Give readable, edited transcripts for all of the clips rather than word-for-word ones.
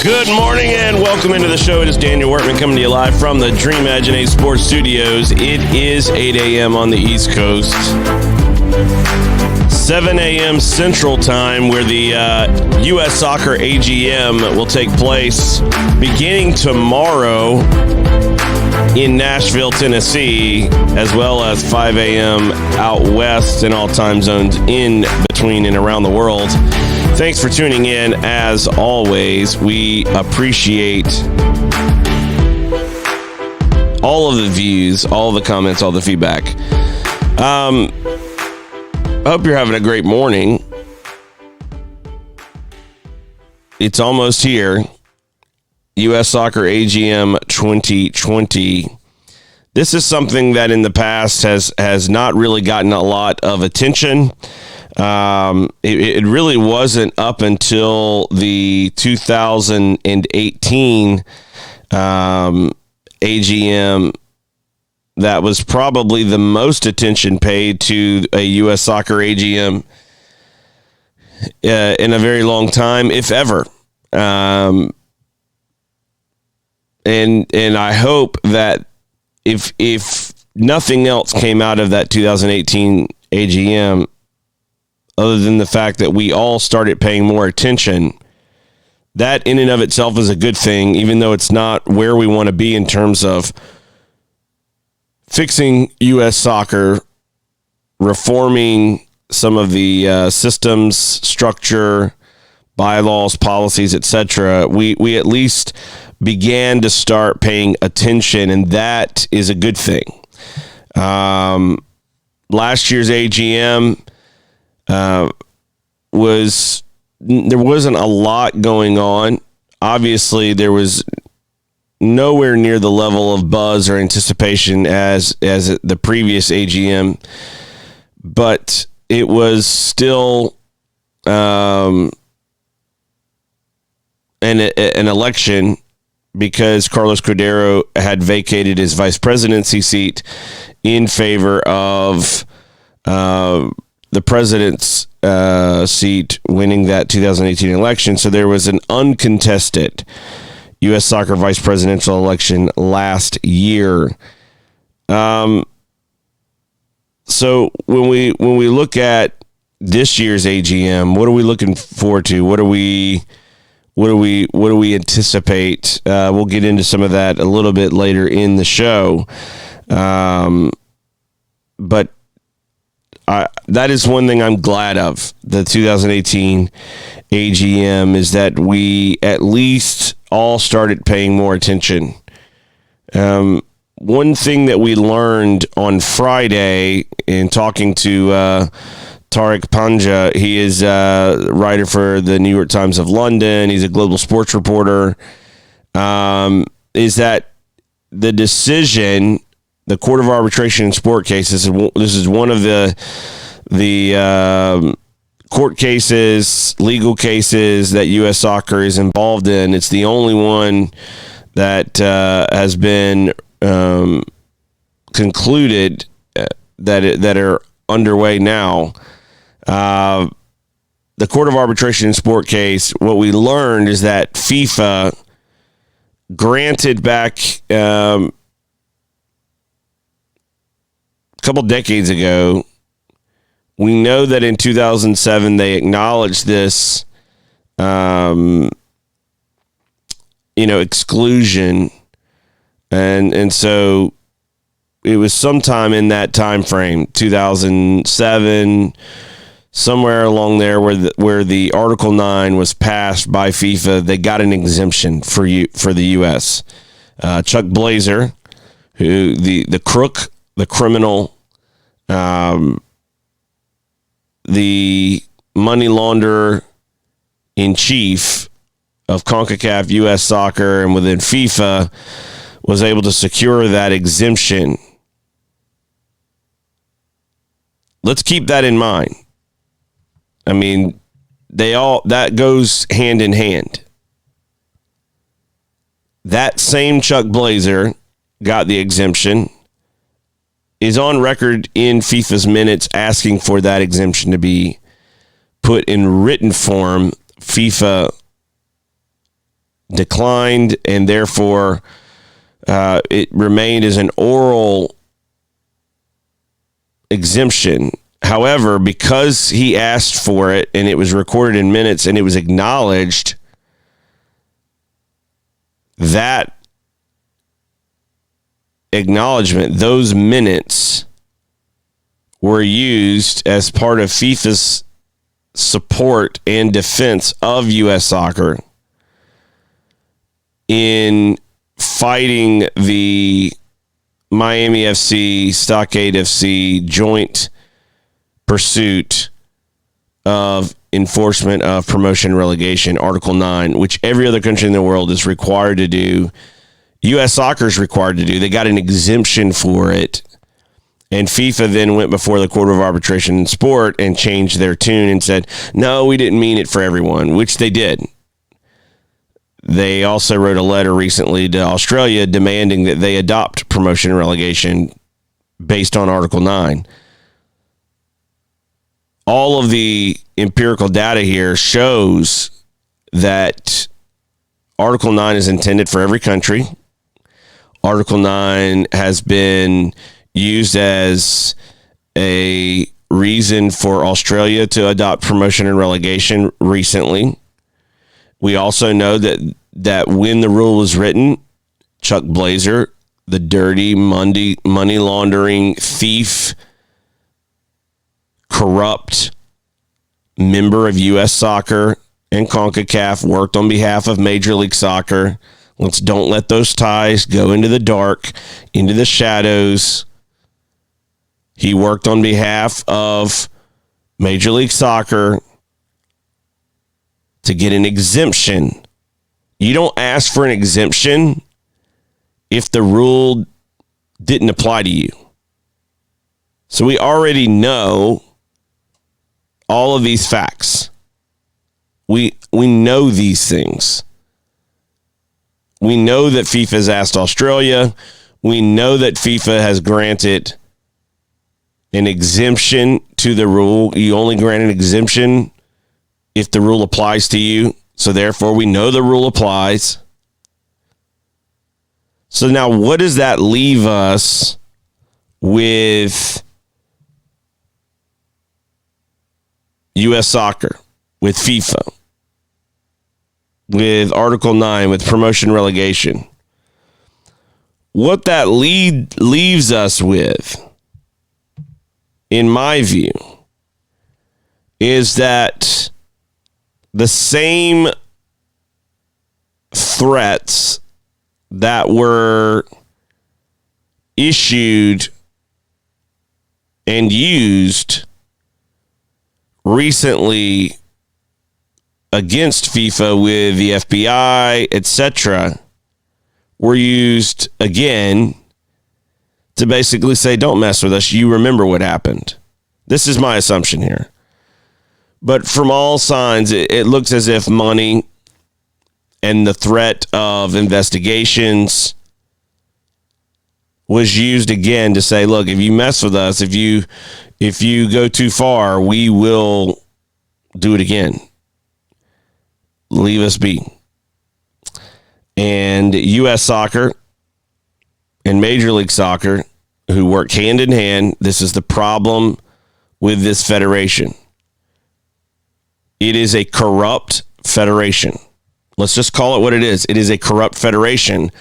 Good morning and welcome into the show. It is Daniel Wortman coming to you live from the Dream Imagine Sports Studios. It is 8 a.m. on the East Coast, 7 a.m. Central Time, where the U.S. Soccer AGM will take place beginning tomorrow in Nashville, Tennessee, as well as 5 a.m. out west in all time zones in between and around the world. Thanks for tuning in. As always, we appreciate all of the views, all of the comments, all the feedback. I hope you're having a great morning. It's almost here. U.S. Soccer AGM 2020. This is something that in the past has not really gotten a lot of attention. It really wasn't up until the 2018 AGM that was probably the most attention paid to a U.S. Soccer AGM in a very long time, if ever. And I hope that if nothing else came out of that 2018 AGM, other than the fact that we all started paying more attention, that in and of itself is a good thing, even though it's not where we want to be in terms of fixing U.S. soccer, reforming some of the systems, structure, bylaws, policies, etc. We at least began to start paying attention, and that is a good thing. Last year's AGM there wasn't a lot going on. Obviously, there was nowhere near the level of buzz or anticipation as the previous AGM, but it was still an election because Carlos Cordero had vacated his vice presidency seat in favor of the president's seat, winning that 2018 election. So there was an uncontested U.S. Soccer vice presidential election last year. So when we look at this year's AGM, what are we looking forward to? What do we anticipate? We'll get into some of that a little bit later in the show. But that is one thing I'm glad of the 2018 AGM, is that we at least all started paying more attention. One thing that we learned on Friday in talking to Tariq Panja, he is a writer for the New York Times of London. He's a global sports reporter. Is that the decision, the Court of Arbitration in Sport cases, this is one of the court cases, legal cases that U.S. Soccer is involved in. It's the only one that has been concluded that are underway now. The Court of Arbitration in Sport case, what we learned is that FIFA granted back a couple decades ago. We know that in 2007 they acknowledged this, exclusion, and so it was sometime in that time frame, 2007, somewhere along there, where the Article 9 was passed by FIFA. They got an exemption for the U.S. Chuck Blazer, who the crook, the criminal, the money launderer in chief of CONCACAF U.S. Soccer and within FIFA, was able to secure that exemption. Let's keep that in mind. I mean, that goes hand in hand. That same Chuck Blazer got the exemption, is on record in FIFA's minutes asking for that exemption to be put in written form. FIFA declined, and therefore it remained as an oral exemption. However, because he asked for it and it was recorded in minutes and it was acknowledged, that acknowledgement, those minutes were used as part of FIFA's support and defense of U.S. soccer in fighting the Miami FC, Stockade FC joint pursuit of enforcement of promotion and relegation, Article 9, which every other country in the world is required to do. U.S. soccer is required to do. They got an exemption for it. And FIFA then went before the Court of Arbitration in Sport and changed their tune and said, no, we didn't mean it for everyone, which they did. They also wrote a letter recently to Australia demanding that they adopt promotion and relegation based on Article 9. All of the empirical data here shows that Article 9 is intended for every country. Article 9 has been used as a reason for Australia to adopt promotion and relegation recently. We also know that when the rule was written, Chuck Blazer, the dirty money laundering thief, corrupt member of U.S. Soccer and CONCACAF, worked on behalf of Major League Soccer. Don't let those ties go into the dark, into the shadows. He worked on behalf of Major League Soccer to get an exemption. You don't ask for an exemption if the rule didn't apply to you. So we already know all of these facts. We know these things. We know that FIFA has asked Australia. We know that FIFA has granted an exemption to the rule. You only grant an exemption if the rule applies to you. So therefore, we know the rule applies. So now what does that leave us with U.S. Soccer, with FIFA, with Article 9, with promotion relegation? What that leaves us with, in my view, is that the same threats that were issued and used recently against FIFA with the FBI, etc., were used again to basically say, don't mess with us. You remember what happened. This is my assumption here. But from all signs, it looks as if money and the threat of investigations was used again to say, look, if you mess with us, if you go too far, we will do it again. Leave us be. And U.S. Soccer and Major League Soccer, who work hand in hand, this is the problem with this federation. It is a corrupt federation. Let's just call it what it is. It is a corrupt federation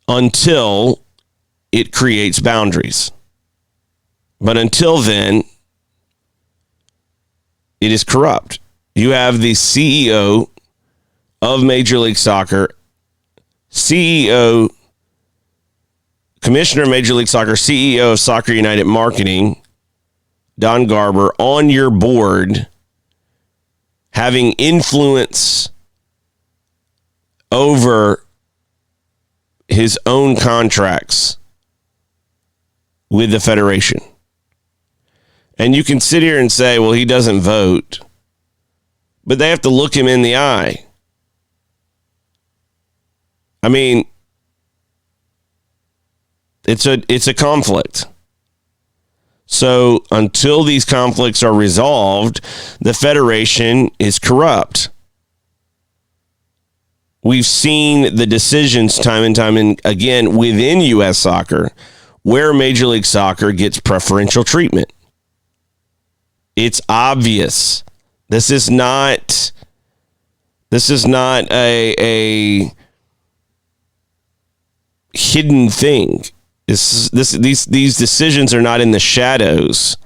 until it creates boundaries. But until then, it is corrupt. You have the CEO of Major League Soccer, Commissioner of Major League Soccer, CEO of Soccer United Marketing, Don Garber, on your board, having influence over his own contracts with the federation. And you can sit here and say, well, he doesn't vote, but they have to look him in the eye. I mean, it's a conflict. So until these conflicts are resolved, the federation is corrupt. We've seen the decisions time and time and again within U.S. soccer where Major League Soccer gets preferential treatment. It's obvious. This is not a hidden thing. These decisions are not in the shadows.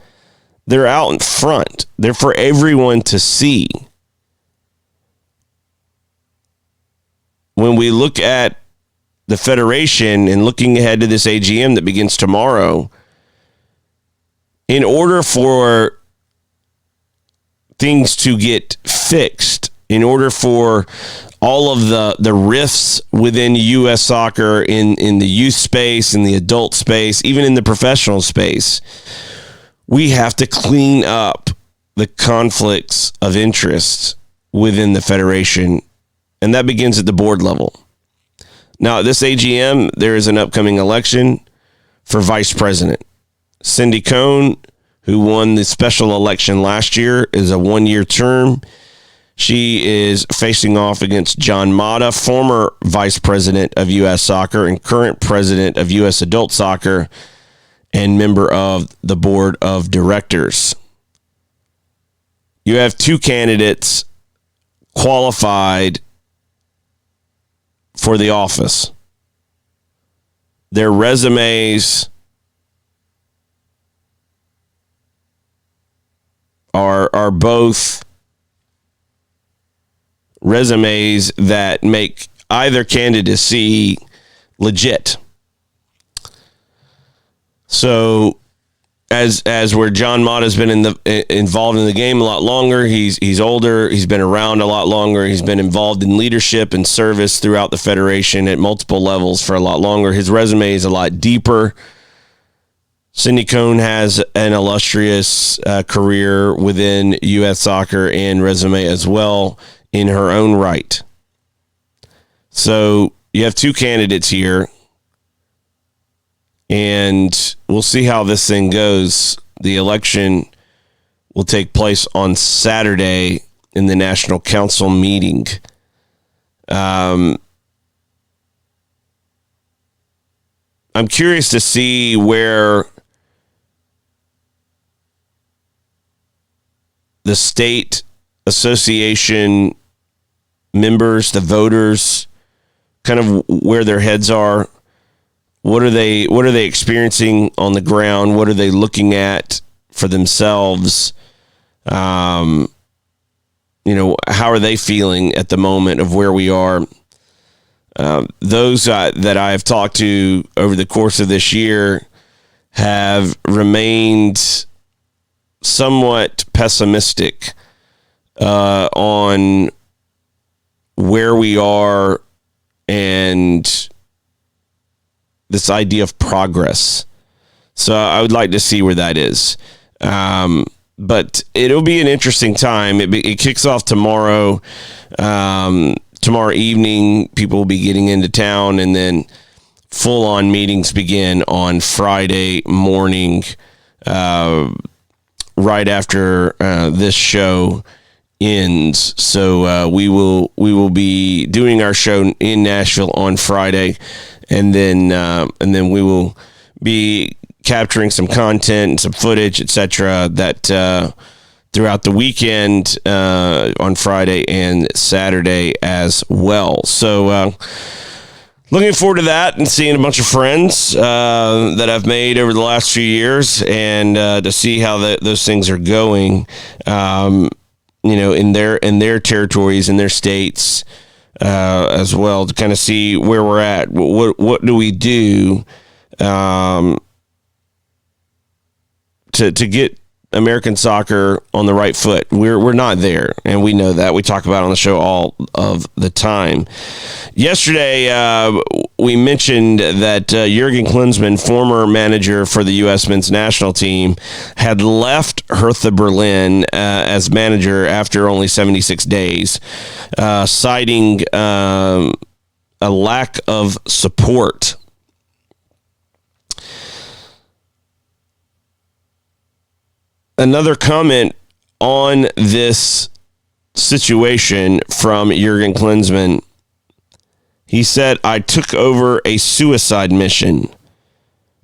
They're out in front. They're for everyone to see. When we look at the Federation and looking ahead to this AGM that begins tomorrow, in order for things to get fixed, in order for all of the rifts within U.S. soccer in the youth space, in the adult space, even in the professional space, we have to clean up the conflicts of interest within the Federation, and that begins at the board level. Now, at this AGM, there is an upcoming election for vice president. Cindy Cohn, who won the special election last year, is a one-year term. She is facing off against John Mata, former vice president of U.S. Soccer and current president of U.S. Adult Soccer and member of the board of directors. You have two candidates qualified for the office. Their resumes are both resumes that make either candidacy legit. So as where John Mott has been involved in the game a lot longer, he's older, he's been around a lot longer, he's been involved in leadership and service throughout the Federation at multiple levels for a lot longer. His resume is a lot deeper. Cindy Cohn has an illustrious career within U.S. soccer and resume as well in her own right. So you have two candidates here, and we'll see how this thing goes. The election will take place on Saturday in the National Council meeting. I'm curious to see where the state association members, the voters, kind of where their heads are. What are they experiencing on the ground? What are they looking at for themselves? How are they feeling at the moment of where we are? Those that I have talked to over the course of this year have remained somewhat pessimistic on where we are and this idea of progress. So I would like to see where that is. But it'll be an interesting time. It kicks off tomorrow. Tomorrow evening, people will be getting into town, and then full-on meetings begin on Friday morning, right after this show ends. So we will be doing our show in Nashville on Friday, and then we will be capturing some content and some footage, etc. that throughout the weekend on Friday and Saturday as well. So looking forward to that and seeing a bunch of friends that I've made over the last few years, and to see how those things are going, in their territories, in their states, as well, to kind of see where we're at. What do we do to get American soccer on the right foot? We're not there, and we know that. We talk about it on the show all of the time. Yesterday, we mentioned that Jurgen Klinsmann, former manager for the U.S. men's national team, had left Hertha Berlin as manager after only 76 days, citing a lack of support. Another comment on this situation from Jurgen Klinsmann He said, I took over a suicide mission.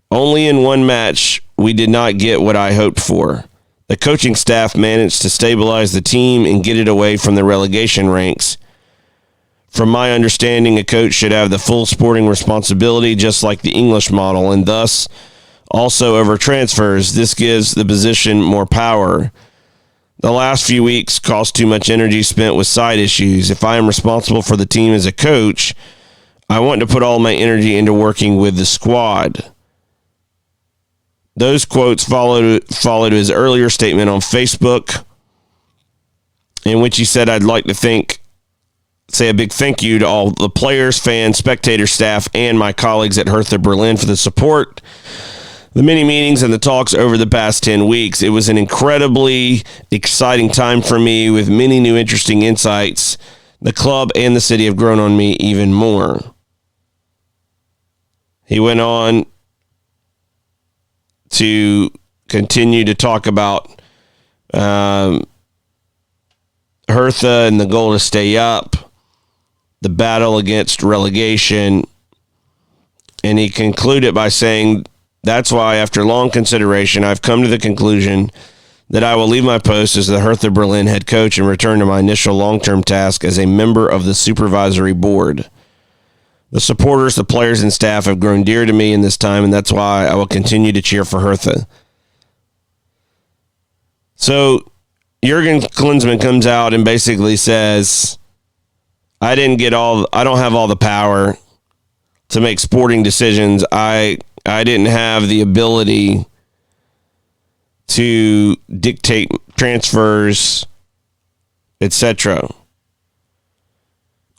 Only in one match, we did not get what I hoped for. The coaching staff managed to stabilize the team and get it away from the relegation ranks. From my understanding, a coach should have the full sporting responsibility, just like the English model, and thus also over transfers. This gives the position more power. The last few weeks cost too much energy spent with side issues. If I am responsible for the team as a coach, I want to put all my energy into working with the squad. Those quotes followed his earlier statement on Facebook, in which he said, I'd like to say a big thank you to all the players, fans, spectator staff, and my colleagues at Hertha Berlin for the support, the many meetings and the talks over the past 10 weeks. It was an incredibly exciting time for me with many new interesting insights. The club and the city have grown on me even more. He went on to continue to talk about Hertha and the goal to stay up, the battle against relegation, and he concluded by saying, that's why, after long consideration, I've come to the conclusion that I will leave my post as the Hertha Berlin head coach and return to my initial long-term task as a member of the supervisory board. The supporters, the players, and staff have grown dear to me in this time, and that's why I will continue to cheer for Hertha. So Jurgen Klinsmann comes out and basically says, I don't have all the power to make sporting decisions. I didn't have the ability to dictate transfers, etc.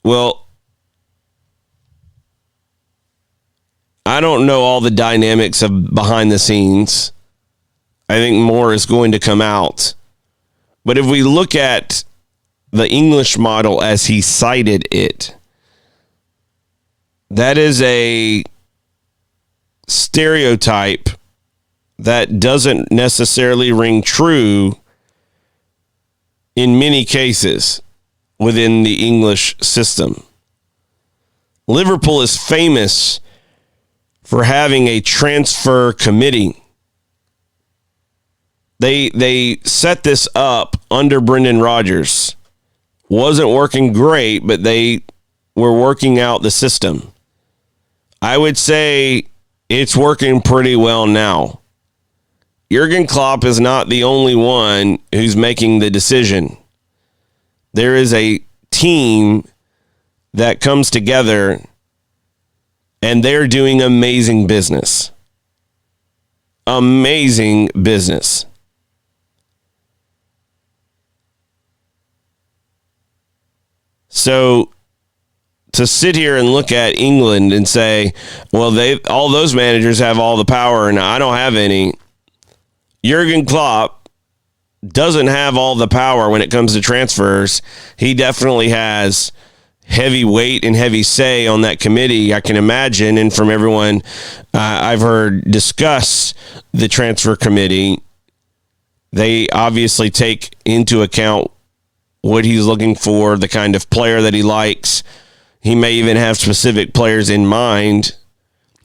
Well, I don't know all the dynamics of behind the scenes. I think more is going to come out. But if we look at the English model as he cited it, that is a stereotype that doesn't necessarily ring true in many cases within the English system. Liverpool is famous for having a transfer committee. They set this up under Brendan Rodgers. Wasn't working great, but they were working out the system. I would say it's working pretty well now. Jurgen Klopp is not the only one who's making the decision. There is a team that comes together, and they're doing amazing business. Amazing business. So to sit here and look at England and say, well, all those managers have all the power and I don't have any. Jurgen Klopp doesn't have all the power when it comes to transfers. He definitely has heavy weight and heavy say on that committee, I can imagine. And from everyone I've heard discuss the transfer committee, they obviously take into account what he's looking for, the kind of player that he likes. He may even have specific players in mind,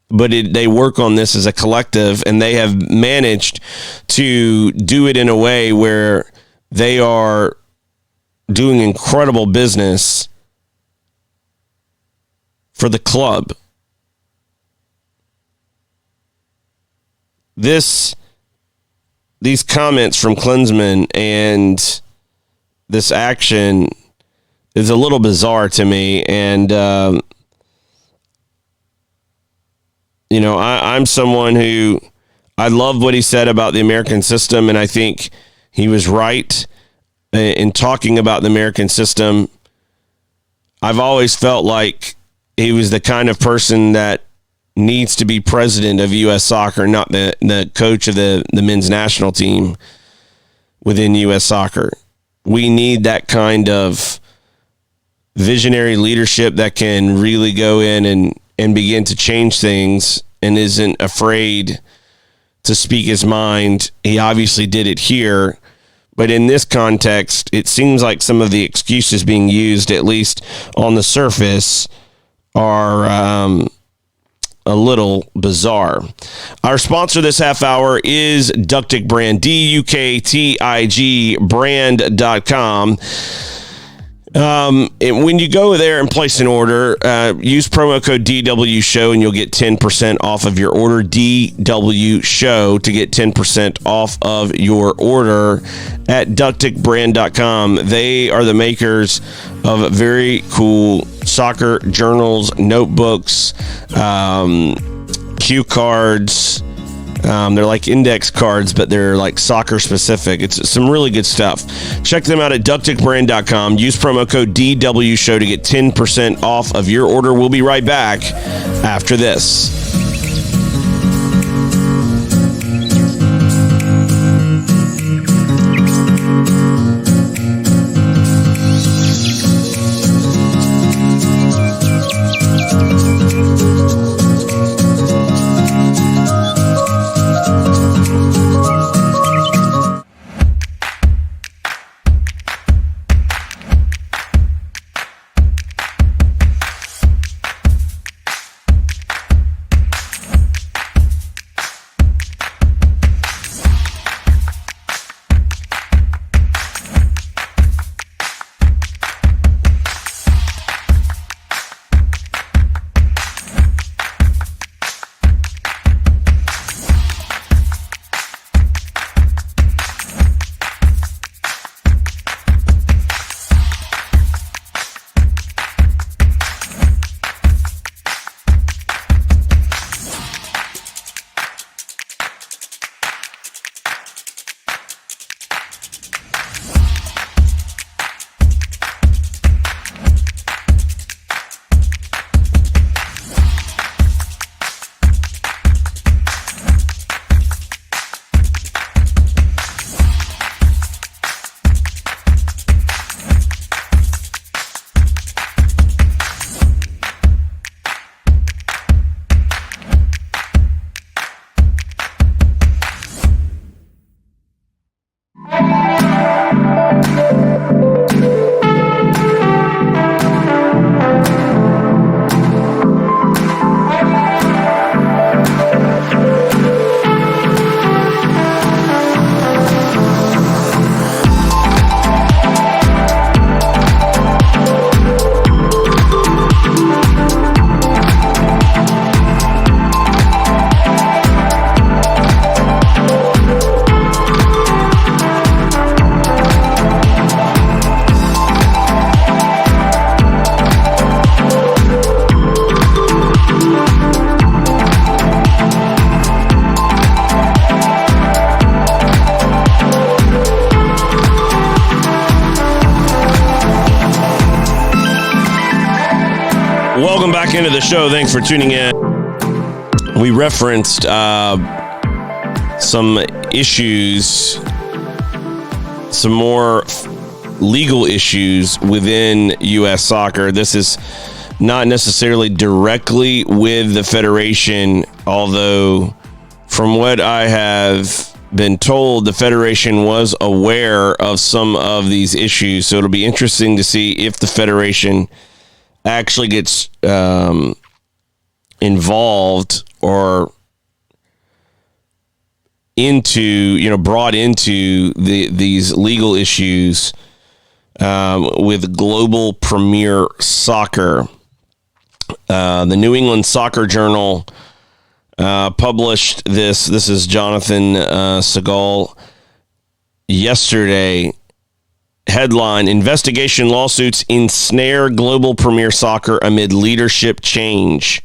but they work on this as a collective, and they have managed to do it in a way where they are doing incredible business for the club. These comments from Klinsmann and this action is a little bizarre to me, and I'm someone who I love what he said about the American system, and I think he was right in talking about the American system. I've always felt like he was the kind of person that needs to be president of U.S. soccer, not the coach of the men's national team within U.S. soccer. We need that kind of visionary leadership that can really go in and begin to change things and isn't afraid to speak his mind. He obviously did it here, but in this context, it seems like some of the excuses being used, at least on the surface, are a little bizarre. Our sponsor this half hour is Ductic Brand, DUKTIG brand.com. When you go there and place an order, use promo code DW Show and you'll get 10% off of your order. DW Show to get 10% off of your order at ducticbrand.com. They are the makers of very cool soccer journals, notebooks, cue cards. They're like index cards, but they're like soccer specific. It's some really good stuff. Check them out at ducticbrand.com. Use promo code DW Show to get 10% off of your order. We'll be right back after this. Welcome back into the show. Thanks for tuning in. We referenced some issues, some more legal issues within U.S. soccer. This is not necessarily directly with the Federation, although from what I have been told, the Federation was aware of some of these issues. So it'll be interesting to see if the Federation actually gets involved or brought into these legal issues with Global Premier Soccer. The New England Soccer Journal published this. This is Jonathan Segal yesterday. Headline: Investigation lawsuits ensnare Global Premier Soccer amid leadership change.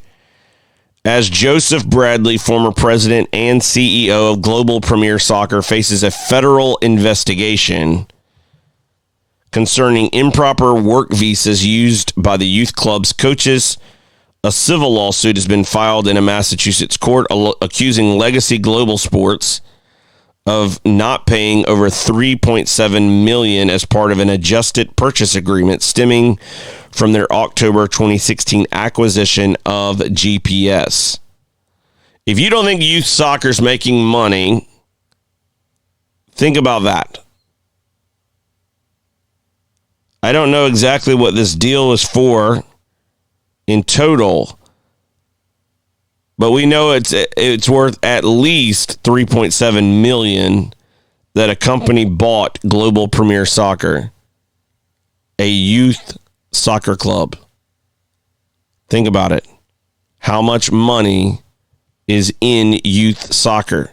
As Joseph Bradley, former president and CEO of Global Premier Soccer, faces a federal investigation concerning improper work visas used by the youth club's coaches, a civil lawsuit has been filed in a Massachusetts court accusing Legacy Global Sports of not paying over $3.7 million as part of an adjusted purchase agreement stemming from their October 2016 acquisition of GPS. If you don't think youth soccer's making money, think about that. I don't know exactly what this deal is for. in total, but we know it's worth at least $3.7 million that a company bought Global Premier Soccer, a youth soccer club. Think about it. How much money is in youth soccer?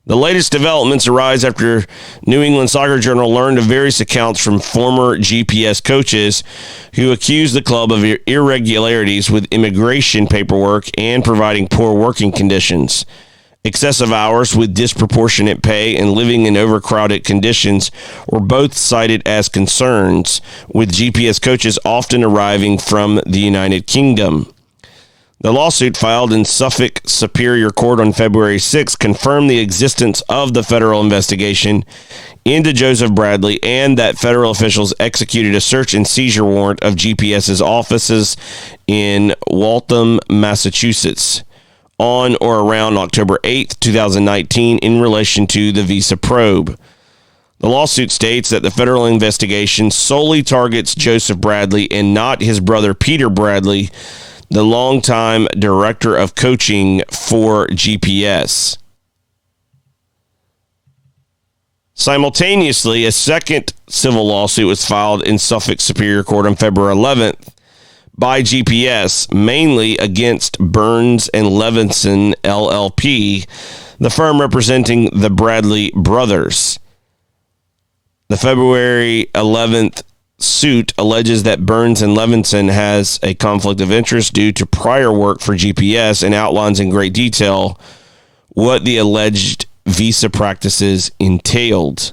The latest developments arise after New England Soccer Journal learned of various accounts from former GPS coaches who accused the club of irregularities with immigration paperwork and providing poor working conditions. Excessive hours with disproportionate pay and living in overcrowded conditions were both cited as concerns, with GPS coaches often arriving from the United Kingdom. The lawsuit filed in Suffolk Superior Court on February 6 confirmed the existence of the federal investigation into Joseph Bradley and that federal officials executed a search and seizure warrant of GPS's offices in Waltham, Massachusetts, on or around October 8, 2019, in relation to the visa probe. The lawsuit states that the federal investigation solely targets Joseph Bradley and not his brother Peter Bradley, the longtime director of coaching for GPS. Simultaneously, a second civil lawsuit was filed in Suffolk Superior Court on February 11th by GPS, mainly against Burns and Levinson LLP, the firm representing the Bradley brothers. The February 11th suit alleges that Burns and Levinson has a conflict of interest due to prior work for GPS and outlines in great detail what the alleged visa practices entailed.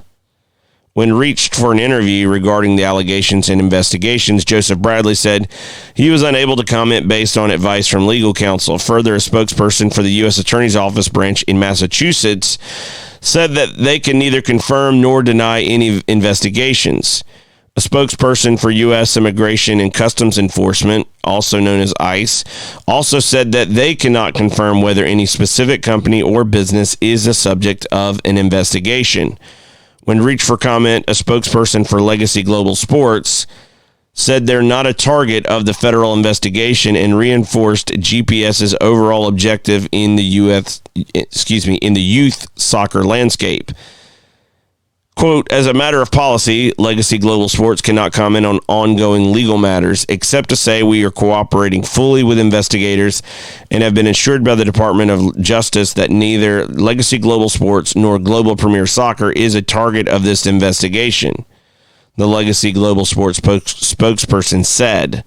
When reached for an interview regarding the allegations and investigations, Joseph Bradley said he was unable to comment based on advice from legal counsel. Further, a spokesperson for the U.S. Attorney's Office branch in Massachusetts said that they can neither confirm nor deny any investigations. A spokesperson for U.S. Immigration and Customs Enforcement, also known as ICE, also said that they cannot confirm whether any specific company or business is the subject of an investigation. When reached for comment, a spokesperson for Legacy Global Sports said they're not a target of the federal investigation and reinforced GPS's overall objective in the youth soccer landscape. Quote, as a matter of policy, Legacy Global Sports cannot comment on ongoing legal matters, except to say we are cooperating fully with investigators and have been assured by the Department of Justice that neither Legacy Global Sports nor Global Premier Soccer is a target of this investigation, the Legacy Global Sports spokesperson said.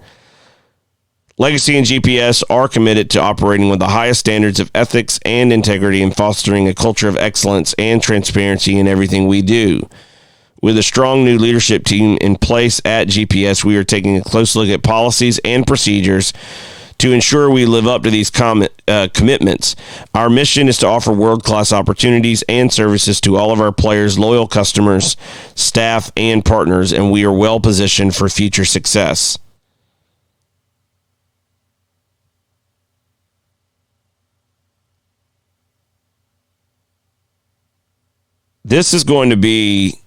Legacy and GPS are committed to operating with the highest standards of ethics and integrity and fostering a culture of excellence and transparency in everything we do. With a strong new leadership team in place at GPS, we are taking a close look at policies and procedures to ensure we live up to these commitments. Our mission is to offer world-class opportunities and services to all of our players, loyal customers, staff, and partners, and we are well positioned for future success. This is going to be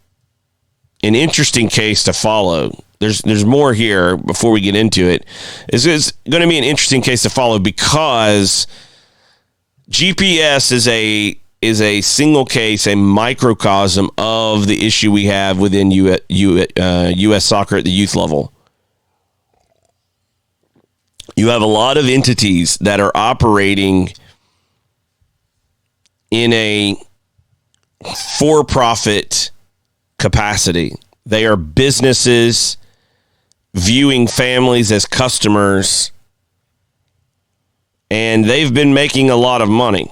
an interesting case to follow. There's more here before we get into it. It's going to be an interesting case to follow because GPS is a single case, a microcosm of the issue we have within U.S. soccer at the youth level. You have a lot of entities that are operating in a for-profit capacity. They are businesses viewing families as customers, and they've been making a lot of money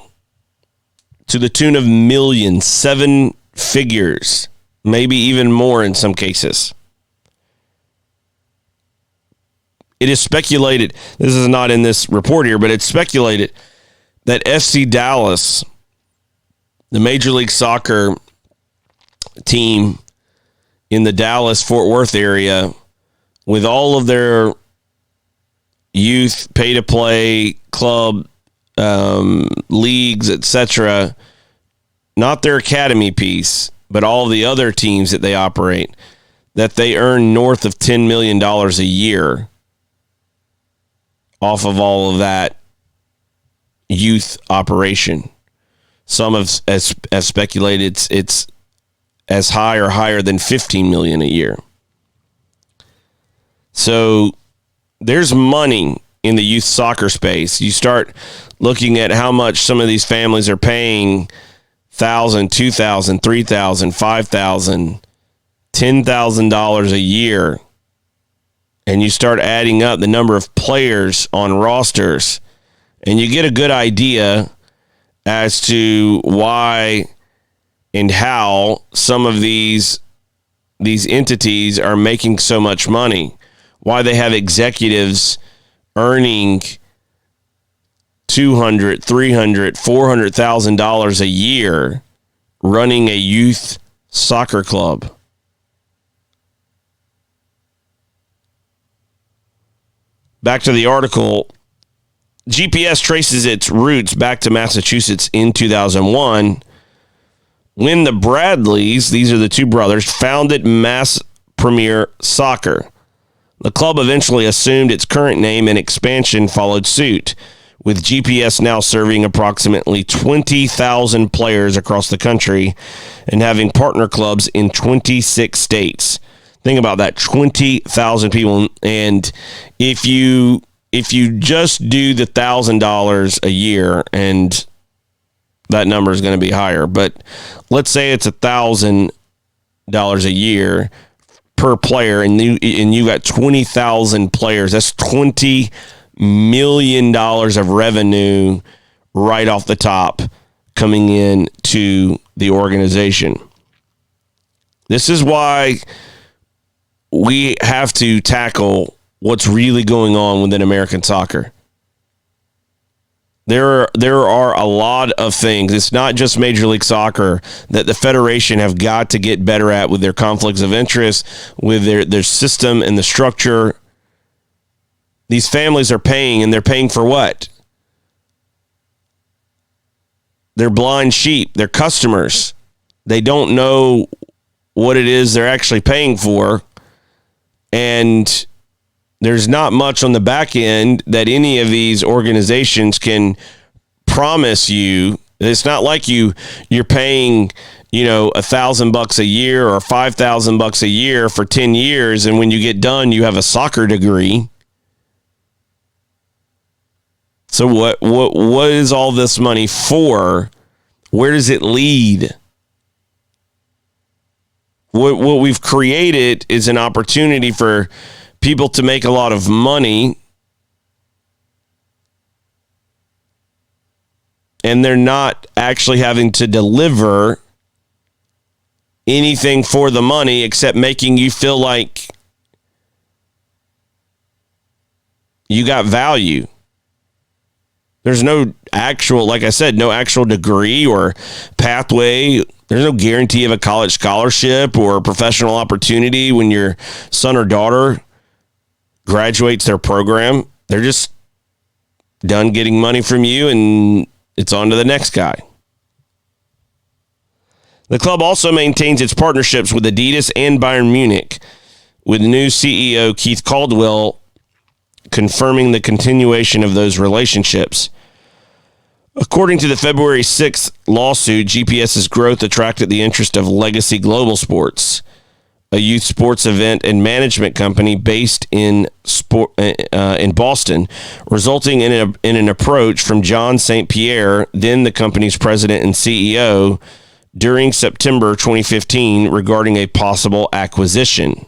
to the tune of millions, 7 figures, maybe even more in some cases. It is speculated, this is not in this report here, but it's speculated that FC Dallas, the Major League Soccer team in the Dallas-Fort Worth area, with all of their youth pay-to-play club leagues, etc., not their academy piece, but all the other teams that they operate, that they earn north of $10 million a year off of all of that youth operation. Some have speculated it's as high or higher than $15 million a year. So there's money in the youth soccer space. You start looking at how much some of these families are paying, $1,000, $2,000, $3,000, $5,000, $10,000 a year, and you start adding up the number of players on rosters, and you get a good idea as to why and how some of these entities are making so much money, why they have executives earning $200,000, $300,000, $400,000 a year running a youth soccer club. Back to the article. GPS traces its roots back to Massachusetts in 2001 when the Bradleys, these are the two brothers, founded Mass Premier Soccer. The club eventually assumed its current name, and expansion followed suit, with GPS now serving approximately 20,000 players across the country and having partner clubs in 26 states. Think about that, 20,000 people. And if you just do the $1,000 a year, and that number is going to be higher, but let's say it's $1,000 a year per player, and you got 20,000 players. That's $20 million of revenue right off the top coming in to the organization. This is why we have to tackle what's really going on within American soccer. There are a lot of things. It's not just Major League Soccer that the federation have got to get better at with their conflicts of interest, with their system and the structure. These families are paying, and they're paying for what? They're blind sheep. They're customers. They don't know what it is they're actually paying for. And there's not much on the back end that any of these organizations can promise you. It's not like you're paying, $1,000 a year or $5,000 a year for 10 years, and when you get done, you have a soccer degree. So what is all this money for? Where does it lead? What we've created is an opportunity for people to make a lot of money, and they're not actually having to deliver anything for the money except making you feel like you got value. There's no actual, like I said, no actual degree or pathway. There's no guarantee of a college scholarship or a professional opportunity when your son or daughter graduates their program. They're just done getting money from you, and it's on to the next guy. The club also maintains its partnerships with Adidas and Bayern Munich, with new CEO Keith Caldwell confirming the continuation of those relationships. According to the February 6th lawsuit, GPS's growth attracted the interest of Legacy Global Sports, a youth sports event and management company based in Boston, resulting in an approach from John St. Pierre, then the company's president and CEO, during September 2015 regarding a possible acquisition.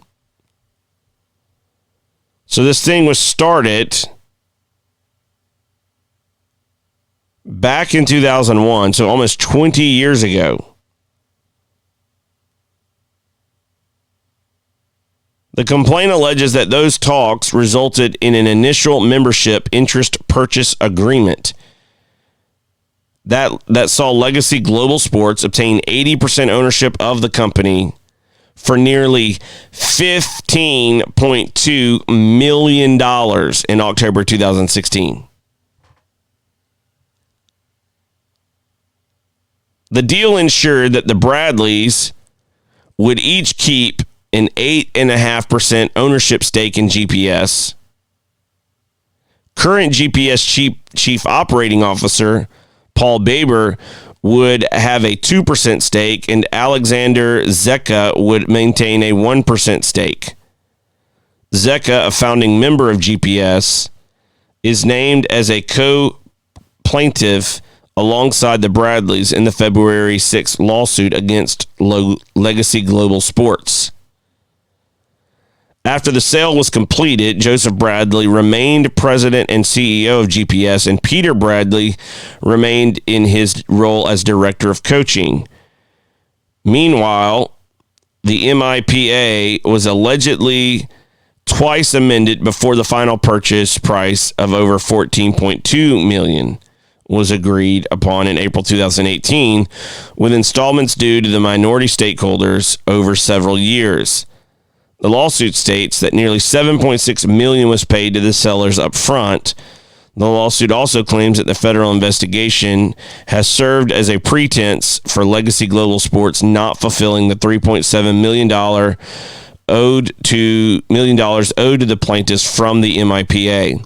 So this thing was started back in 2001, so almost 20 years ago. The complaint alleges that those talks resulted in an initial membership interest purchase agreement that saw Legacy Global Sports obtain 80% ownership of the company for nearly $15.2 million in October 2016. The deal ensured that the Bradleys would each keep an 8.5% ownership stake in GPS. Current GPS chief operating officer Paul Baber would have a 2% stake, and Alexander Zecca would maintain a 1% stake. Zecca, a founding member of GPS, is named as a co-plaintiff alongside the Bradleys in the February 6th lawsuit against Legacy Global Sports. After the sale was completed, Joseph Bradley remained president and CEO of GPS, and Peter Bradley remained in his role as director of coaching. Meanwhile, the MIPA was allegedly twice amended before the final purchase price of over $14.2 million was agreed upon in April 2018, with installments due to the minority stakeholders over several years. The lawsuit states that nearly $7.6 million was paid to the sellers up front. The lawsuit also claims that the federal investigation has served as a pretense for Legacy Global Sports not fulfilling the $3.7 million owed to the plaintiffs from the MIPA.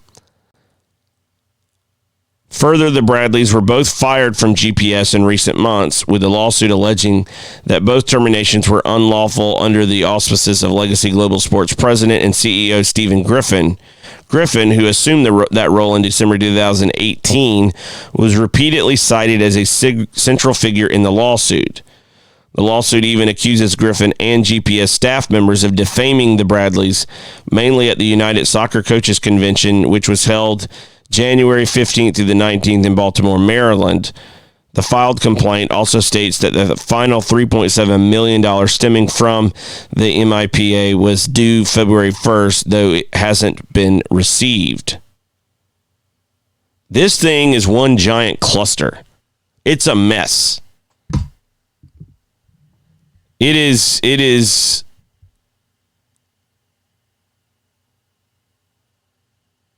Further, the Bradleys were both fired from GPS in recent months, with the lawsuit alleging that both terminations were unlawful under the auspices of Legacy Global Sports president and CEO Stephen Griffin. Griffin, who assumed that role in December 2018, was repeatedly cited as a central figure in the lawsuit. The lawsuit even accuses Griffin and GPS staff members of defaming the Bradleys, mainly at the United Soccer Coaches Convention, which was held January 15th through the 19th in Baltimore, Maryland. The filed complaint also states that the final $3.7 million stemming from the MIPA was due February 1st, though it hasn't been received. This thing is one giant cluster. It's a mess. It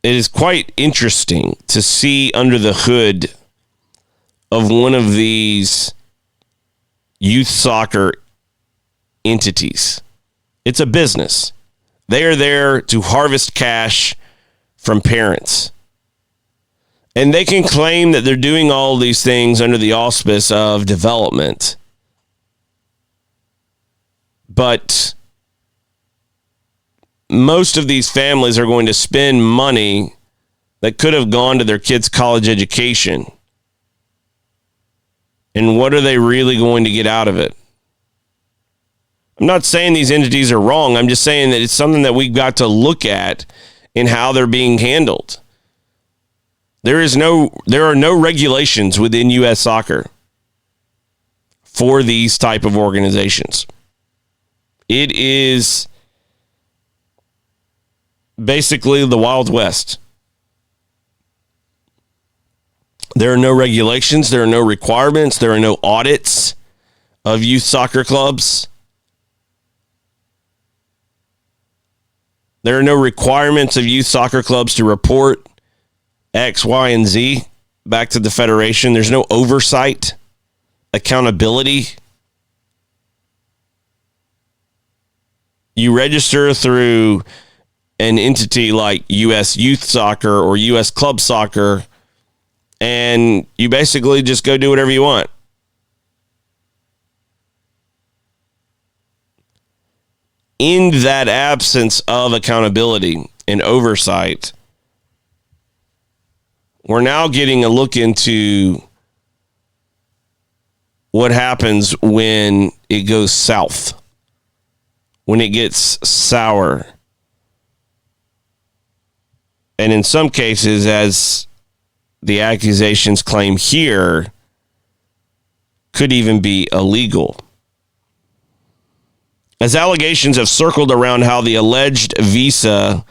is quite interesting to see under the hood of one of these youth soccer entities. It's a business. They are there to harvest cash from parents. And they can claim that they're doing all these things under the auspice of development. But most of these families are going to spend money that could have gone to their kids' college education. And what are they really going to get out of it? I'm not saying these entities are wrong. I'm just saying that it's something that we've got to look at in how they're being handled. There are no regulations within U.S. soccer for these type of organizations. It is basically the Wild West. There are no regulations. There are no requirements. There are no audits of youth soccer clubs. There are no requirements of youth soccer clubs to report X, Y, and Z back to the federation. There's no oversight, accountability. You register through an entity like U.S. Youth Soccer or U.S. Club Soccer, and you basically just go do whatever you want. In that absence of accountability and oversight, we're now getting a look into what happens when it goes south, when it gets sour. And in some cases, as the accusations claim here, could even be illegal. As allegations have circled around how the alleged visa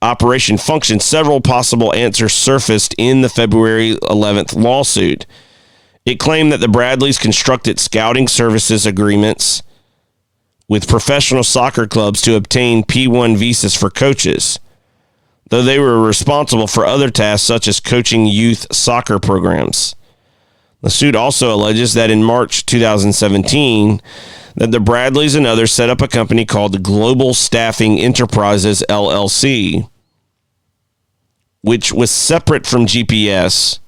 operation functioned, several possible answers surfaced in the February 11th lawsuit. It claimed that the Bradleys constructed scouting services agreements with professional soccer clubs to obtain P1 visas for coaches, though they were responsible for other tasks such as coaching youth soccer programs. The suit also alleges that in March 2017, that the Bradleys and others set up a company called Global Staffing Enterprises, LLC. which was separate from GPS,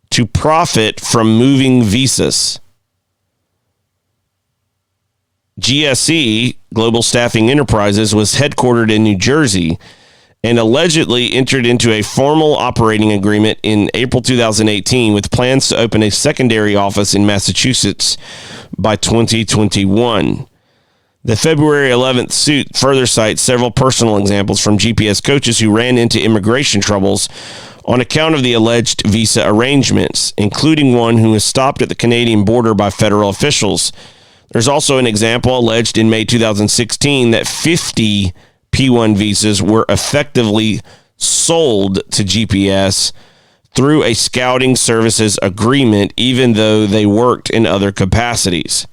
to profit from moving visas. GSE, Global Staffing Enterprises, was headquartered in New Jersey and allegedly entered into a formal operating agreement in April 2018 with plans to open a secondary office in Massachusetts by 2021. The February 11th suit further cites several personal examples from GPS coaches who ran into immigration troubles on account of the alleged visa arrangements, including one who was stopped at the Canadian border by federal officials. There's also an example alleged in May 2016 that 50 P1 visas were effectively sold to GPS through a scouting services agreement, even though they worked in other capacities.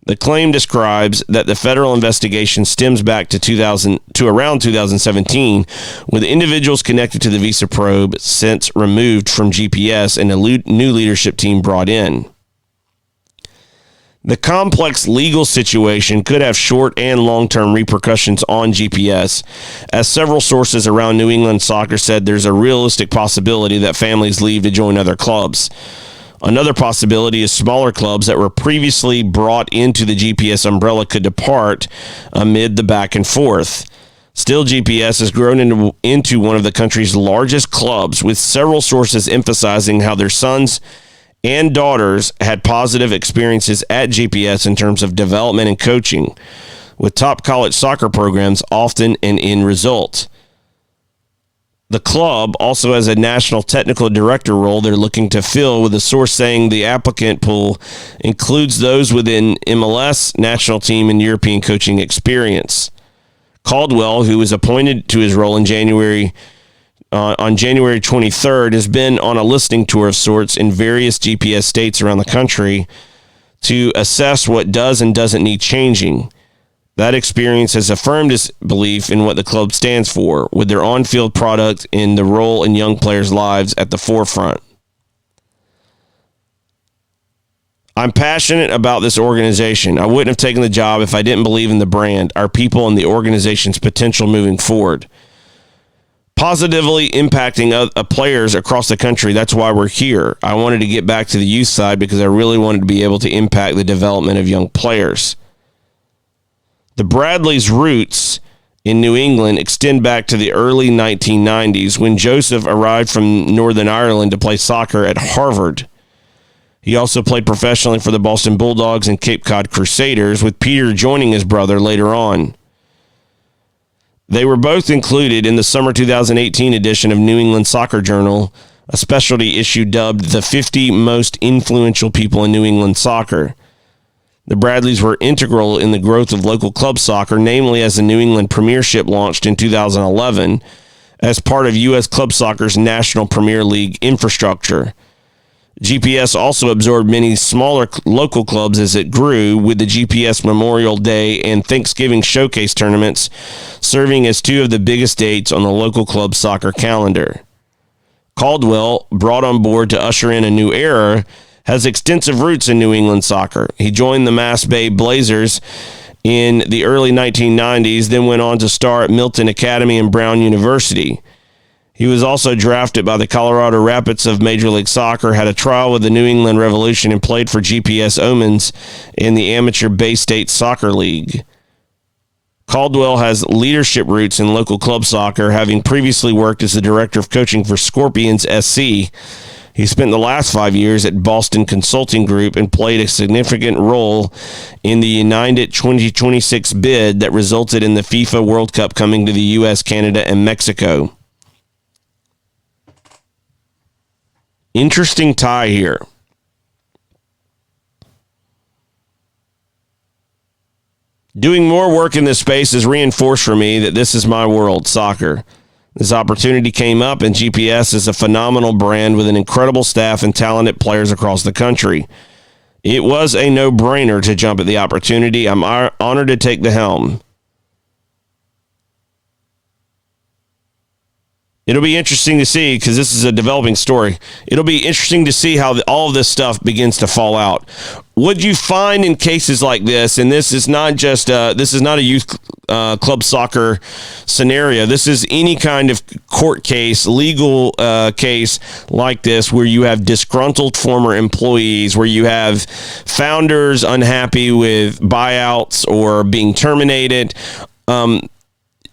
The claim describes that the federal investigation stems back to around 2017, with individuals connected to the visa probe since removed from GPS and a new leadership team brought in. The complex legal situation could have short and long-term repercussions on GPS, as several sources around New England soccer said there's a realistic possibility that families leave to join other clubs. Another possibility is smaller clubs that were previously brought into the GPS umbrella could depart amid the back and forth. Still, GPS has grown into one of the country's largest clubs, with several sources emphasizing how their sons and daughters had positive experiences at GPS in terms of development and coaching, with top college soccer programs often an end result. The club also has a national technical director role they're looking to fill, with a source saying the applicant pool includes those within MLS, national team, and European coaching experience. Caldwell, who was appointed to his role in January 23rd, has been on a listening tour of sorts in various GPS states around the country to assess what does and doesn't need changing. That experience has affirmed his belief in what the club stands for, with their on-field product and the role in young players' lives at the forefront. I'm passionate about this organization. I wouldn't have taken the job if I didn't believe in the brand, our people, and the organization's potential moving forward. Positively impacting players across the country. That's why we're here. I wanted to get back to the youth side because I really wanted to be able to impact the development of young players. The Bradleys' roots in New England extend back to the early 1990s when Joseph arrived from Northern Ireland to play soccer at Harvard. He also played professionally for the Boston Bulldogs and Cape Cod Crusaders, with Peter joining his brother later on. They were both included in the summer 2018 edition of New England Soccer Journal, a specialty issue dubbed the 50 Most Influential People in New England Soccer. The Bradleys were integral in the growth of local club soccer, namely as the New England Premiership launched in 2011 as part of U.S. Club Soccer's National Premier League infrastructure. GPS also absorbed many smaller local clubs as it grew, with the GPS Memorial Day and Thanksgiving Showcase tournaments serving as two of the biggest dates on the local club soccer calendar. Caldwell, brought on board to usher in a new era, has extensive roots in New England soccer. He joined the Mass Bay Blazers in the early 1990s, then went on to star at Milton Academy and Brown University. He was also drafted by the Colorado Rapids of Major League Soccer, had a trial with the New England Revolution, and played for GPS Omens in the amateur Bay State Soccer League. Caldwell has leadership roots in local club soccer, having previously worked as the director of coaching for Scorpions SC. He spent the last 5 years at Boston Consulting Group and played a significant role in the United 2026 bid that resulted in the FIFA World Cup coming to the U.S., Canada, and Mexico. Interesting tie here. Doing more work in this space has reinforced for me that this is my world, soccer. This opportunity came up, and GPS is a phenomenal brand with an incredible staff and talented players across the country. It was a no-brainer to jump at the opportunity. I'm honored to take the helm. It'll be interesting to see, because this is a developing story. It'll be interesting to see how all of this stuff begins to fall out. What you find in cases like this, and this is not just this is not a youth club soccer scenario. This is any kind of court case, legal case like this, where you have disgruntled former employees, where you have founders unhappy with buyouts or being terminated.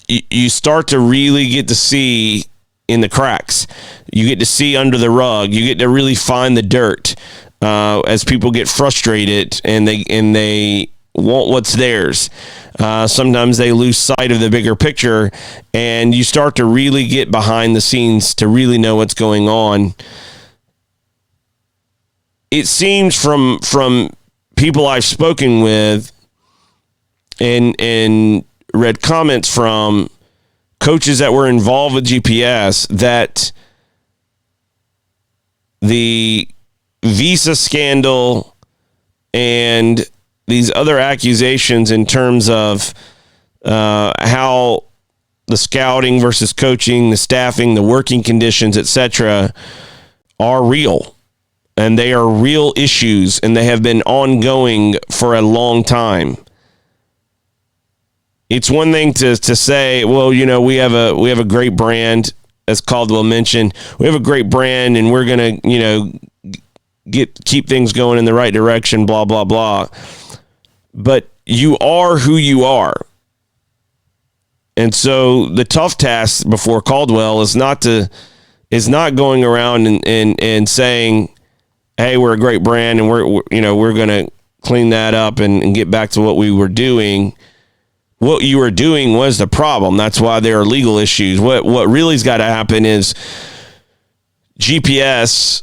You start to really get to see in the cracks. You get to see under the rug. You get to really find the dirt as people get frustrated and they want what's theirs. Sometimes they lose sight of the bigger picture, and you start to really get behind the scenes to really know what's going on. It seems from people I've spoken with and read comments from coaches that were involved with GPS that the visa scandal and these other accusations in terms of how the scouting versus coaching, the staffing, the working conditions, etc., are real. And they are real issues, and they have been ongoing for a long time. It's one thing to say, well, you know, we have a great brand, as Caldwell mentioned. We have a great brand, and we're gonna, you know, keep things going in the right direction, blah blah blah. But you are who you are, and so the tough task before Caldwell is not going around and saying, hey, we're a great brand, and we're gonna clean that up and get back to what we were doing. What you were doing was the problem. That's why there are legal issues. What really's got to happen is GPS,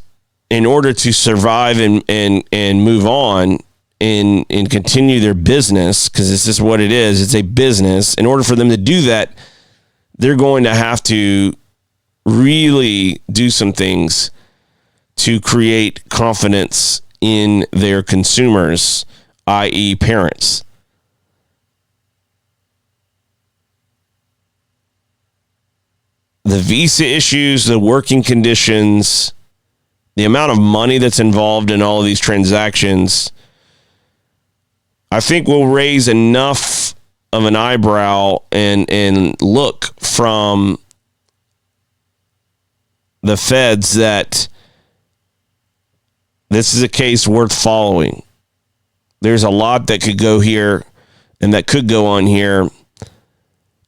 in order to survive and move on and continue their business, because this is what it is. It's a business. In order for them to do that, they're going to have to really do some things to create confidence in their consumers, i.e. parents. The visa issues, the working conditions, the amount of money that's involved in all of these transactions, I think will raise enough of an eyebrow and look from the feds that this is a case worth following. There's a lot that could go here and that could go on here.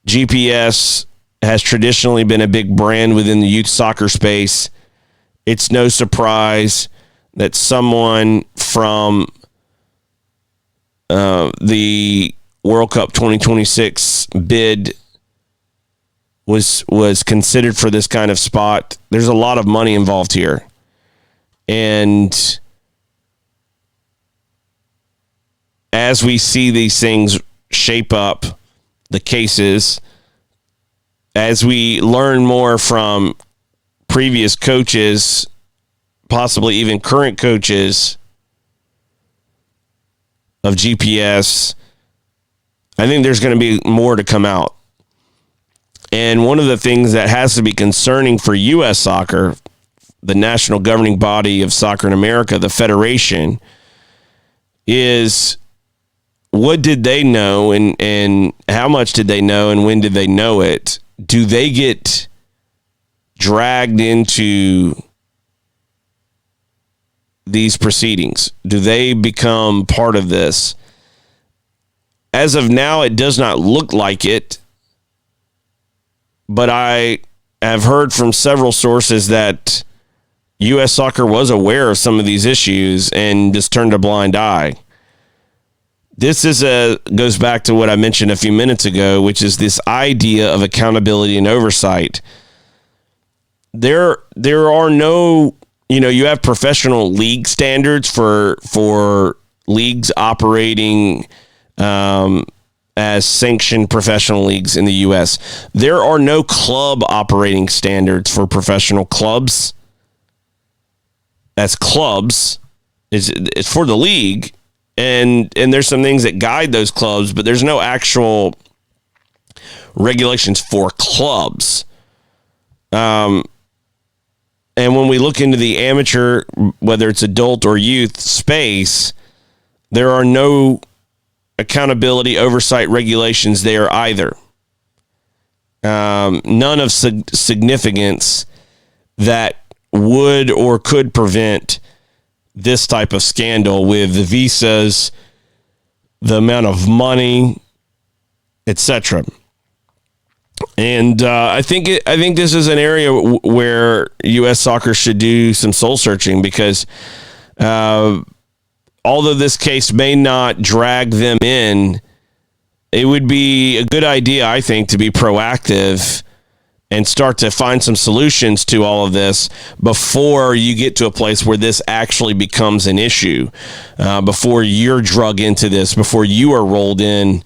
GPS has traditionally been a big brand within the youth soccer space. It's no surprise that someone from the World Cup 2026 bid was considered for this kind of spot. There's a lot of money involved here. And as we see these things shape up, the cases, as we learn more from previous coaches, possibly even current coaches of GPS, I think there's going to be more to come out. And one of the things that has to be concerning for U.S. soccer, the national governing body of soccer in America, the federation, is what did they know and how much did they know and when did they know it? Do they get dragged into these proceedings? Do they become part of this? As of now, it does not look like it, but I have heard from several sources that U.S. soccer was aware of some of these issues and just turned a blind eye. This goes back to what I mentioned a few minutes ago, which is this idea of accountability and oversight. There are no, you have professional league standards for leagues operating as sanctioned professional leagues in the U.S. There are no club operating standards for professional clubs. As clubs, it's for the league. And there's some things that guide those clubs, but there's no actual regulations for clubs. And when we look into the amateur, whether it's adult or youth space, there are no accountability, oversight, regulations there either. None of significance that would or could prevent this type of scandal with the visas, the amount of money, etc. And I think this is an area where U.S. soccer should do some soul searching, because although this case may not drag them in, it would be a good idea, I think, to be proactive and start to find some solutions to all of this before you get to a place where this actually becomes an issue, before you're drug into this, before you are rolled in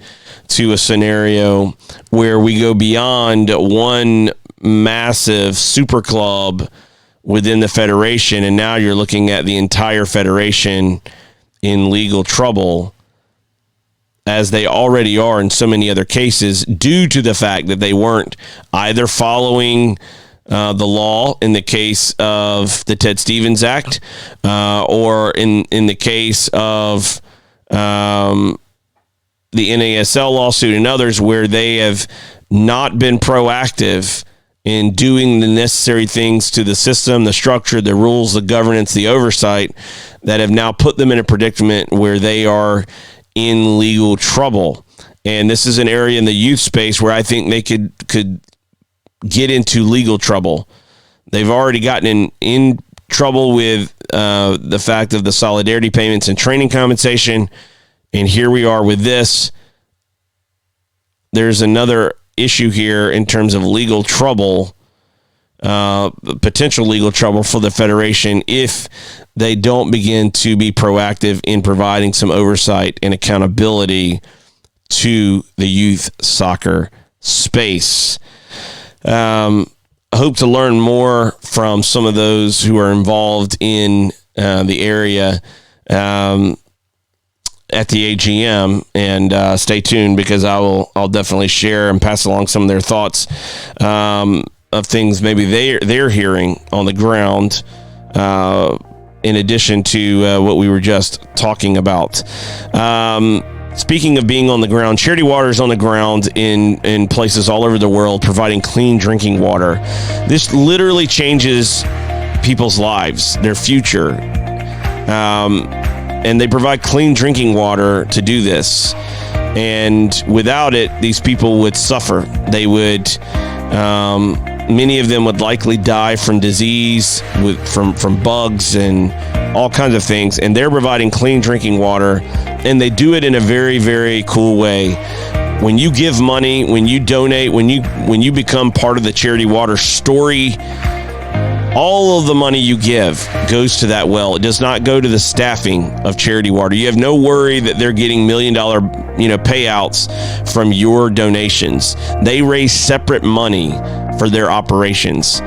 to a scenario where we go beyond one massive super club within the federation, and now you're looking at the entire federation in legal trouble, as they already are in so many other cases, due to the fact that they weren't either following the law in the case of the Ted Stevens Act, or in the case of the NASL lawsuit and others, where they have not been proactive in doing the necessary things to the system, the structure, the rules, the governance, the oversight, that have now put them in a predicament where they are in legal trouble. And this is an area in the youth space where I think they could get into legal trouble. They've already gotten in trouble with the fact of the solidarity payments and training compensation. And here we are with this. There's another issue here in terms of legal trouble, potential legal trouble for the federation if they don't begin to be proactive in providing some oversight and accountability to the youth soccer space. I hope to learn more from some of those who are involved in the area at the AGM, and stay tuned, because I'll definitely share and pass along some of their thoughts of things maybe they're hearing on the ground, in addition to what we were just talking about. Speaking of being on the ground, Charity Water is on the ground in places all over the world, providing clean drinking water. This literally changes people's lives, their future. And they provide clean drinking water to do this. And without it, these people would suffer. They would, many of them would likely die from disease, from bugs and all kinds of things. And they're providing clean drinking water, and they do it in a very, very cool way. When you give money, when you donate, when you become part of the Charity Water story, all of the money you give goes to that well. It does not go to the staffing of Charity Water. You have no worry that they're getting $1 million, payouts from your donations. They raise separate money for their operations.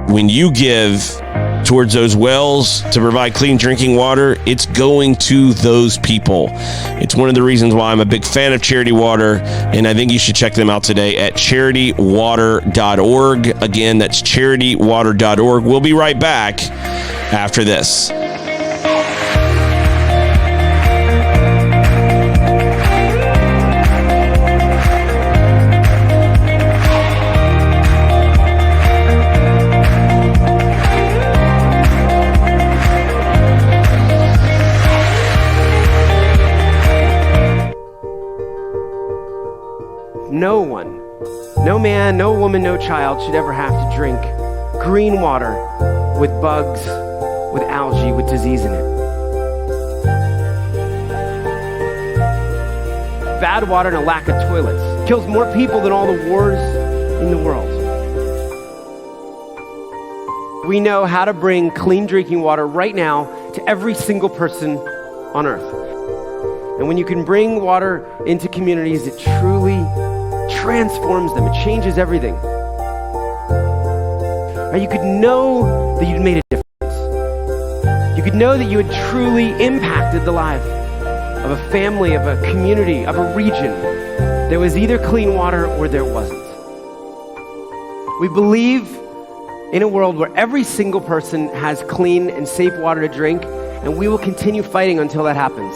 When you give towards those wells to provide clean drinking water, it's going to those people. It's one of the reasons why I'm a big fan of Charity Water, and I think you should check them out today at charitywater.org. Again, that's charitywater.org. We'll be right back after this. No one, no man, no woman, no child should ever have to drink green water with bugs, with algae, with disease in it. Bad water and a lack of toilets kills more people than all the wars in the world. We know how to bring clean drinking water right now to every single person on earth. And when you can bring water into communities, it truly transforms them. It changes everything. Or you could know that you'd made a difference. You could know that you had truly impacted the life of a family, of a community, of a region. There was either clean water or there wasn't. We believe in a world where every single person has clean and safe water to drink, and we will continue fighting until that happens.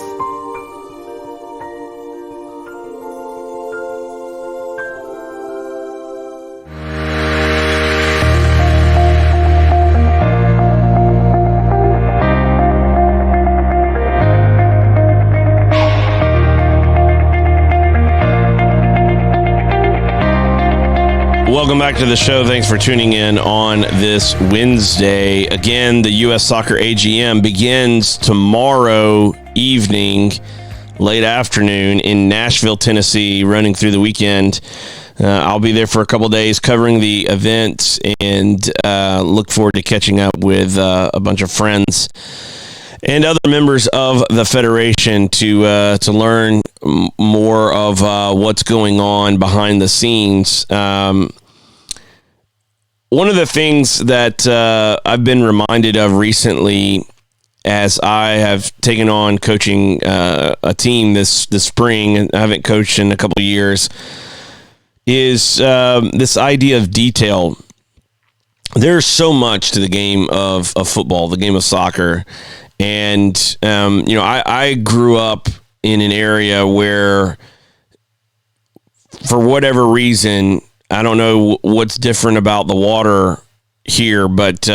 Welcome back to the show. Thanks for tuning in on this Wednesday. Again, the U.S. Soccer AGM begins tomorrow evening, late afternoon in Nashville, Tennessee, running through the weekend. I'll be there for a couple days covering the event and look forward to catching up with a bunch of friends and other members of the Federation to learn more of what's going on behind the scenes. One of the things that I've been reminded of recently as I have taken on coaching a team this spring, and I haven't coached in a couple of years, is this idea of detail. There's so much to the game of football, the game of soccer. And, I grew up in an area where, for whatever reason, I don't know what's different about the water here, but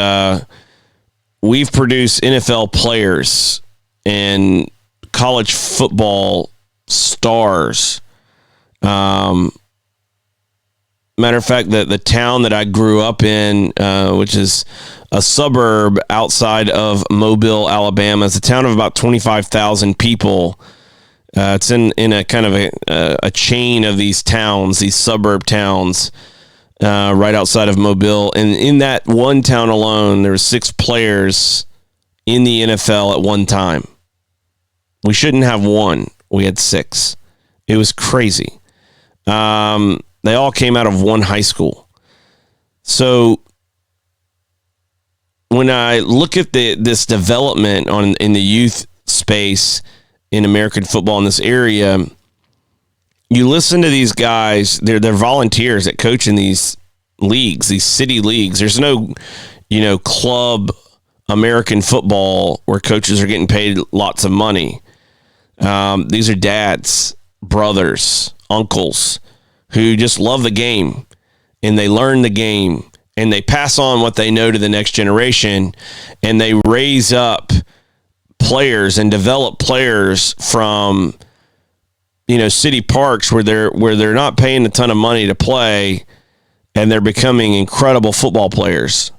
we've produced NFL players and college football stars. Matter of fact, the town that I grew up in, which is a suburb outside of Mobile, Alabama, is a town of about 25,000 people. It's in a kind of a chain of these towns, these suburb towns, right outside of Mobile. And in that one town alone, there were 6 players in the NFL at one time. We shouldn't have one. We had 6. It was crazy. They all came out of one high school. So when I look at this development in the youth space in American football in this area, you listen to these guys, they're volunteers that coach in these leagues, these city leagues. There's no, club American football where coaches are getting paid lots of money. These are dads, brothers, uncles who just love the game, and they learn the game, and they pass on what they know to the next generation, and they raise up players and develop players from, city parks where they're not paying a ton of money to play, and they're becoming incredible football players.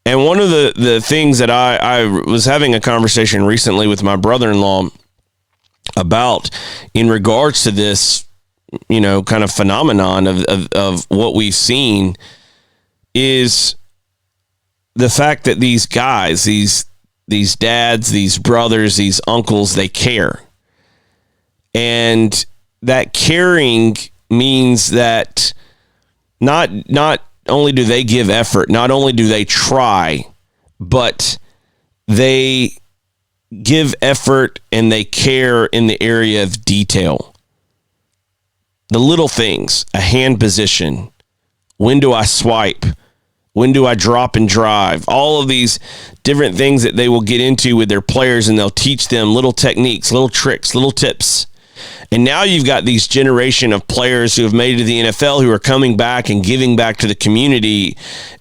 And one of the things that I was having a conversation recently with my brother-in-law about in regards to this, kind of phenomenon of what we've seen is the fact that these guys, these dads, these brothers, these uncles, they care. And that caring means that not only do they give effort, not only do they try, but they give effort and they care in the area of detail. The little things, a hand position, when do I swipe, when do I drop and drive, all of these different things that they will get into with their players, and they'll teach them little techniques, little tricks, little tips. And now you've got these generation of players who have made it to the NFL who are coming back and giving back to the community,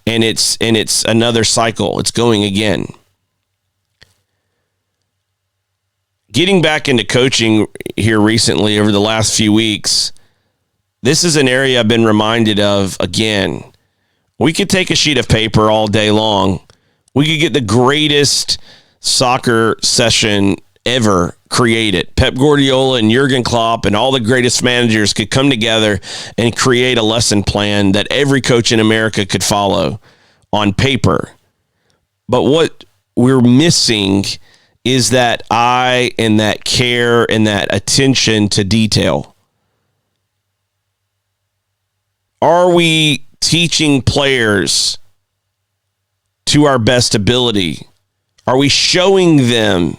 and it's another cycle. It's going again. Getting back into coaching here recently over the last few weeks, this is an area I've been reminded of again. We could take a sheet of paper all day long. We could get the greatest soccer session ever created. Pep Guardiola and Jurgen Klopp and all the greatest managers could come together and create a lesson plan that every coach in America could follow on paper. But what we're missing is that eye and that care and that attention to detail. Are we teaching players to our best ability? Are we showing them?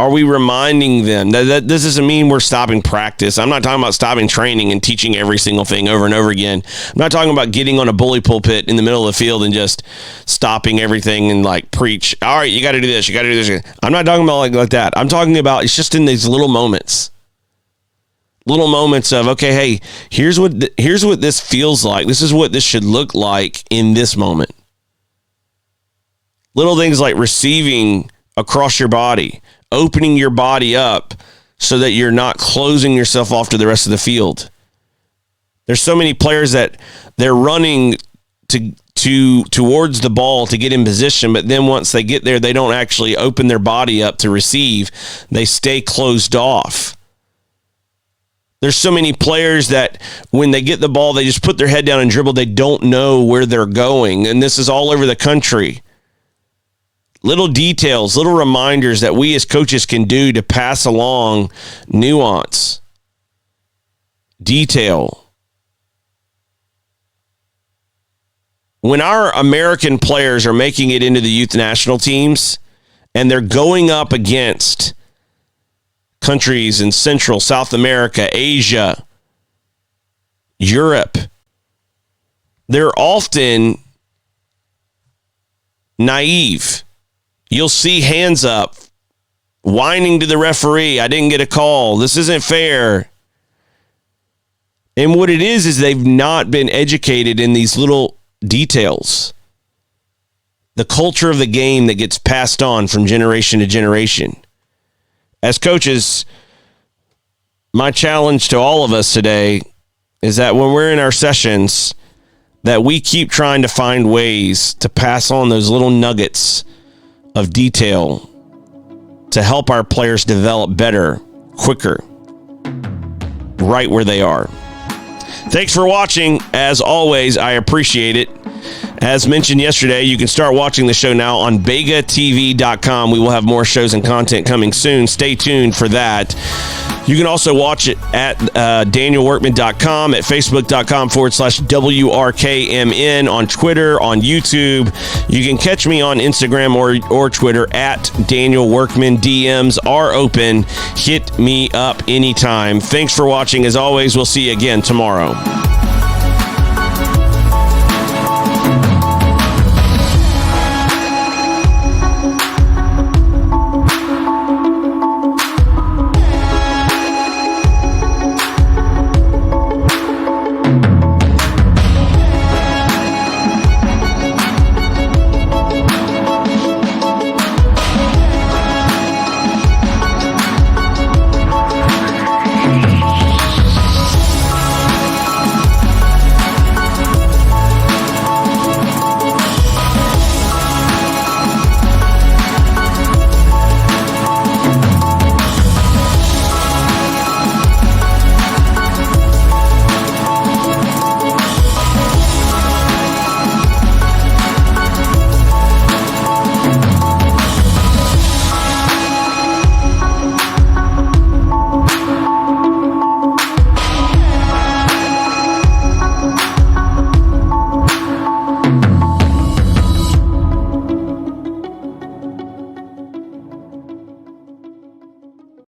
Are we reminding them that this doesn't mean we're stopping practice? I'm not talking about stopping training and teaching every single thing over and over again. I'm not talking about getting on a bully pulpit in the middle of the field and just stopping everything and like preach. All right, you got to do this. You got to do this. I'm not talking about like that. I'm talking about it's just in these little moments. Little moments of, okay, hey, here's what this feels like. This is what this should look like in this moment. Little things like receiving across your body, opening your body up so that you're not closing yourself off to the rest of the field. There's so many players that they're running towards the ball to get in position, but then once they get there, they don't actually open their body up to receive. They stay closed off. There's so many players that when they get the ball, they just put their head down and dribble. They don't know where they're going, and this is all over the country. Little details, little reminders that we as coaches can do to pass along nuance, detail. When our American players are making it into the youth national teams and they're going up against countries in Central, South America, Asia, Europe, they're often naive. You'll see hands up, whining to the referee. I didn't get a call. This isn't fair. And what it is they've not been educated in these little details. The culture of the game that gets passed on from generation to generation. As coaches, my challenge to all of us today is that when we're in our sessions, that we keep trying to find ways to pass on those little nuggets of detail to help our players develop better, quicker, right where they are. Thanks for watching. As always, I appreciate it. As mentioned yesterday, you can start watching the show now on BegaTV.com. We will have more shows and content coming soon. Stay tuned for that. You can also watch it at DanielWorkman.com, at Facebook.com/WRKMN, on Twitter, on YouTube. You can catch me on Instagram or Twitter at Daniel Workman. DMs are open. Hit me up anytime. Thanks for watching. As always, we'll see you again tomorrow.